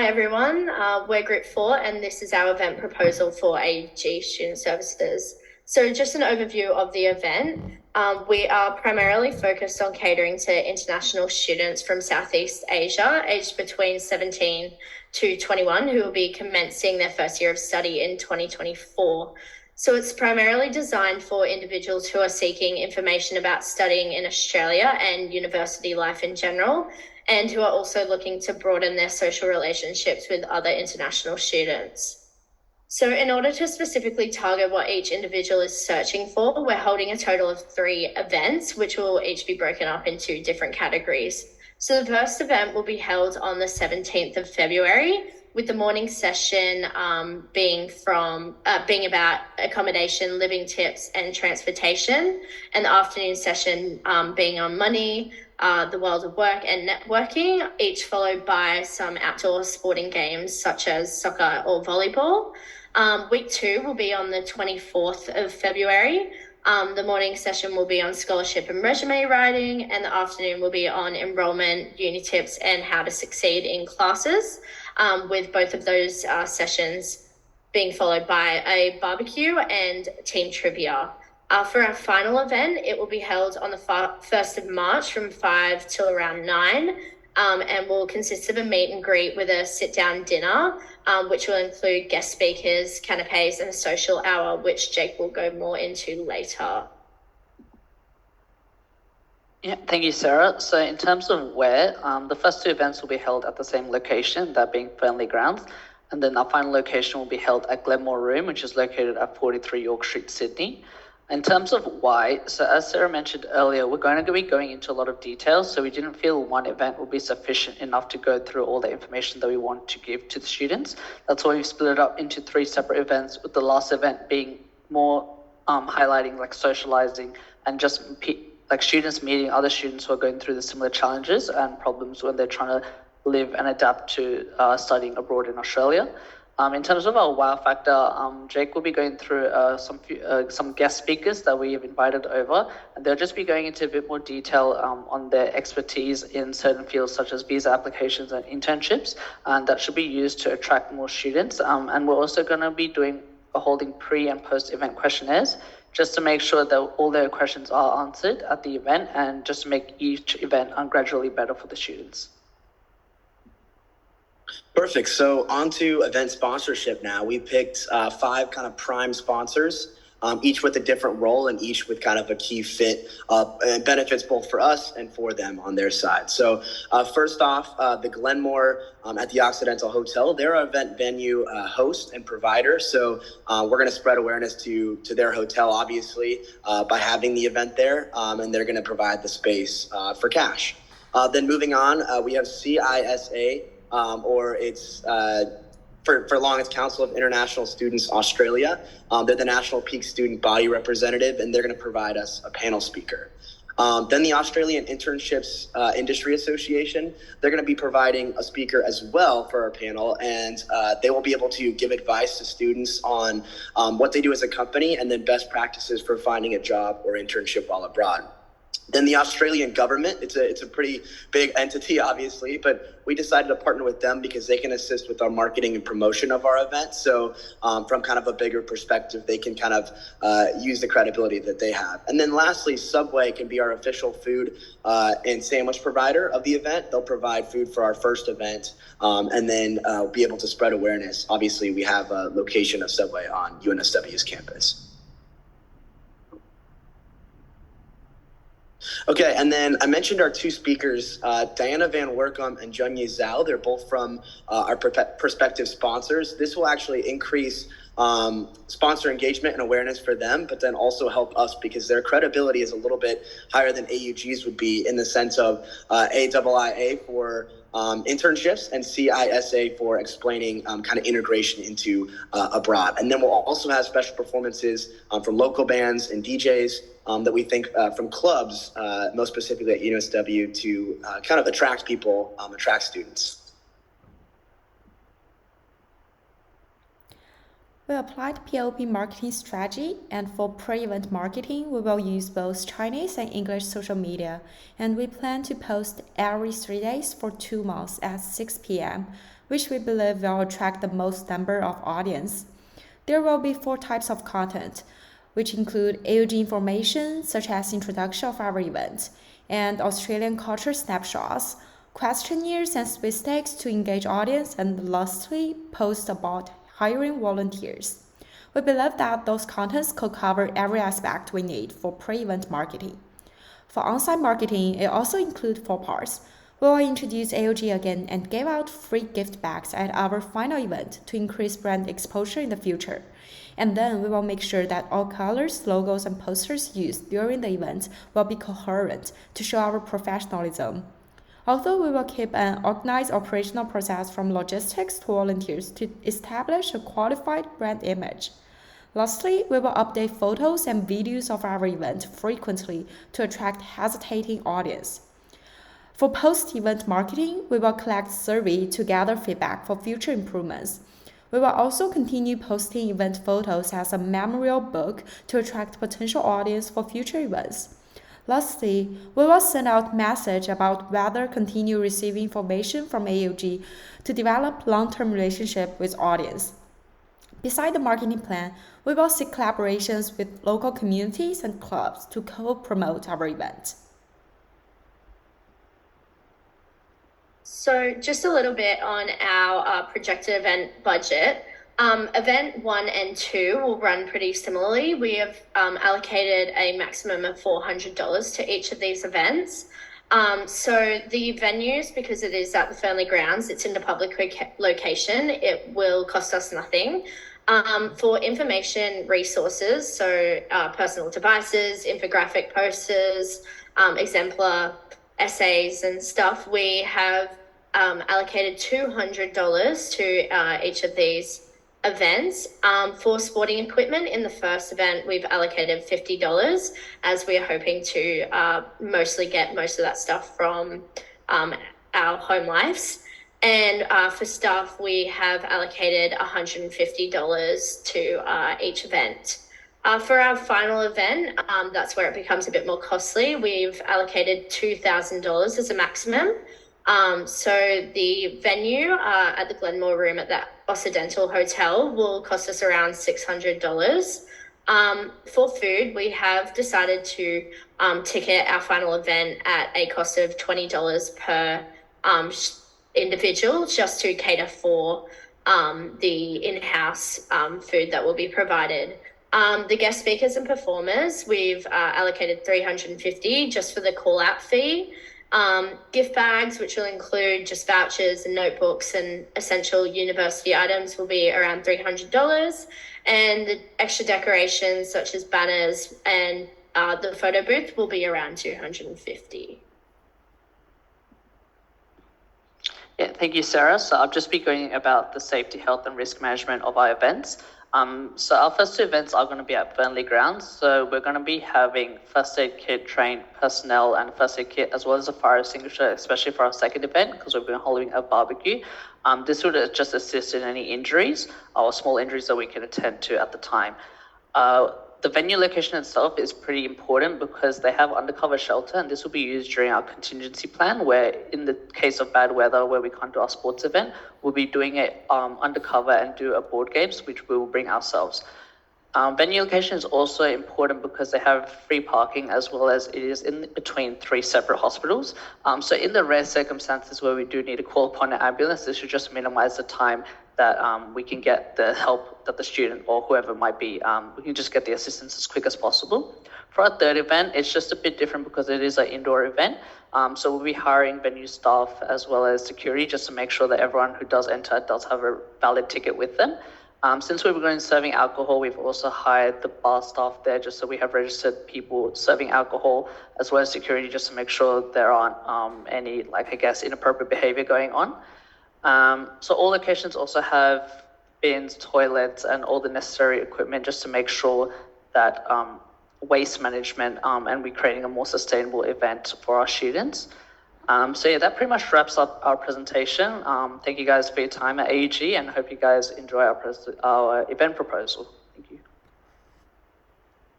Hi everyone, we're Group 4 and this is our event proposal for AUG Student Services. So just an overview of the event. We are primarily focused on catering to international students from Southeast Asia, aged between 17 to 21, who will be commencing their first year of study in 2024. So it's primarily designed for individuals who are seeking information about studying in Australia and university life in general, and who are also looking to broaden their social relationships with other international students. So in order to specifically target what each individual is searching for, we're holding a total of 3 events, which will each be broken up into different categories. So the first event will be held on the 17th of February, with the morning session being about accommodation, living tips, and transportation, and the afternoon session being on money, the world of work and networking, each followed by some outdoor sporting games such as soccer or volleyball. Week 2 will be on the 24th of February. The morning session will be on scholarship and resume writing, and the afternoon will be on enrollment, uni tips, and how to succeed in classes, with both of those sessions being followed by a barbecue and team trivia. For our final event, it will be held on the 1st of March from 5 till around 9, and will consist of a meet and greet with a sit-down dinner, which will include guest speakers, canapes, and a social hour, which Jake will go more into later. Yeah, thank you, Sarah. So in terms of where, the first 2 events will be held at the same location, that being Fernley Grounds, and then our final location will be held at Glenmore Room, which is located at 43 York Street, Sydney. In terms of why, so as Sarah mentioned earlier, we're going to be going into a lot of details, so we didn't feel one event would be sufficient enough to go through all the information that we want to give to the students. That's why we've split it up into 3 separate events, with the last event being more highlighting like socializing and just like students meeting other students who are going through the similar challenges and problems when they're trying to live and adapt to studying abroad in Australia. In terms of our wow factor, Jake will be going through some guest speakers that we have invited over, and they'll just be going into a bit more detail on their expertise in certain fields such as visa applications and internships, and that should be used to attract more students. And we're also going to be holding pre and post event questionnaires just to make sure that all their questions are answered at the event, and just to make each event gradually better for the students. Perfect. So on to event sponsorship now. We picked 5 kind of prime sponsors, each with a different role and each with kind of a key fit and benefits both for us and for them on their side. So first off, the Glenmore at the Occidental Hotel, they're our event venue host and provider. So we're going to spread awareness to their hotel, obviously, by having the event there, and they're going to provide the space for cash. Then moving on, we have CISA, or it's for long, it's Council of International Students Australia. They're the National Peak Student Body Representative, and they're going to provide us a panel speaker. Then the Australian Internships Industry Association, they're going to be providing a speaker as well for our panel, and they will be able to give advice to students on what they do as a company and then best practices for finding a job or internship while abroad. Then the Australian government, it's a pretty big entity, obviously, but we decided to partner with them because they can assist with our marketing and promotion of our event. So from kind of a bigger perspective, they can kind of use the credibility that they have. And then lastly, Subway can be our official food and sandwich provider of the event. They'll provide food for our first event, and then be able to spread awareness. Obviously, we have a location of Subway on UNSW's campus. Okay, and then I mentioned our 2 speakers, Diana Van Workum and Junye Zhao. They're both from our prospective sponsors. This will actually increase sponsor engagement and awareness for them, but then also help us because their credibility is a little bit higher than AUG's would be, in the sense of AIIA for internships and CISA for explaining kind of integration into abroad. And then we'll also have special performances from local bands and DJs that we think from clubs, most specifically at UNSW, to kind of attract people, attract students. We applied POP marketing strategy, and for pre-event marketing, we will use both Chinese and English social media, and we plan to post every 3 days for 2 months at 6 p.m. which we believe will attract the most number of audience. There will be 4 types of content, which include AUG information, such as introduction of our event, and Australian culture snapshots, questionnaires and sweepstakes to engage audience, and lastly, posts about hiring volunteers. We believe that those contents could cover every aspect we need for pre-event marketing. For on-site marketing, it also includes 4 parts. We will introduce AUG again and give out free gift bags at our final event to increase brand exposure in the future. And then we will make sure that all colors, logos, and posters used during the event will be coherent to show our professionalism. Although we will keep an organized operational process from logistics to volunteers to establish a qualified brand image. Lastly, we will update photos and videos of our event frequently to attract hesitating audience. For post-event marketing, we will collect survey to gather feedback for future improvements. We will also continue posting event photos as a memorial book to attract potential audience for future events. Lastly, we will send out message about whether continue receiving information from AUG to develop long-term relationship with audience. Beside the marketing plan, we will seek collaborations with local communities and clubs to co-promote our event. So just a little bit on our projected event budget. Event 1 and 2 will run pretty similarly. We have allocated a maximum of $400 to each of these events. So the venues, because it is at the Fernley Grounds, it's in the public location, it will cost us nothing. For information resources, so personal devices, infographic posters, exemplar essays and stuff, we have allocated $200 to each of these events. For sporting equipment, in the first event, we've allocated $50, as we are hoping to mostly get most of that stuff from our home lives. And for staff, we have allocated $150 to each event. For our final event, that's where it becomes a bit more costly. We've allocated $2,000 as a maximum. So the venue at the Glenmore Room at the Occidental Hotel will cost us around $600. For food, we have decided to ticket our final event at a cost of $20 per individual, just to cater for the in-house food that will be provided. The guest speakers and performers, we've allocated $350 just for the call-out fee. Gift bags, which will include just vouchers and notebooks and essential university items, will be around $300. And the extra decorations, such as banners and the photo booth, will be around $250. Yeah, thank you, Sarah. So I'll just be going about the safety, health, and risk management of our events. So our first 2 events are going to be at Fernley Grounds. So we're going to be having first aid kit trained personnel and first aid kit, as well as a fire extinguisher, especially for our second event, because we're going to be holding a barbecue. This would just assist in any injuries or small injuries that we can attend to at the time. The venue location itself is pretty important because they have undercover shelter, and this will be used during our contingency plan, where in the case of bad weather where we can't do our sports event, we'll be doing it undercover and do a board games, which we will bring ourselves. Venue location is also important because they have free parking, as well as it is in between 3 separate hospitals. So in the rare circumstances where we do need to call upon an ambulance, this should just minimize the time that we can get the help that the student or whoever might be, we can just get the assistance as quick as possible. For our third event, it's just a bit different because it is an indoor event. So we'll be hiring venue staff as well as security just to make sure that everyone who does enter does have a valid ticket with them. Since we were going serving alcohol, we've also hired the bar staff there just so we have registered people serving alcohol, as well as security, just to make sure there aren't any, inappropriate behavior going on. So all locations also have bins, toilets, and all the necessary equipment just to make sure that waste management and we're creating a more sustainable event for our students. So yeah, that pretty much wraps up our presentation. Thank you guys for your time at AUG, and hope you guys enjoy our event proposal.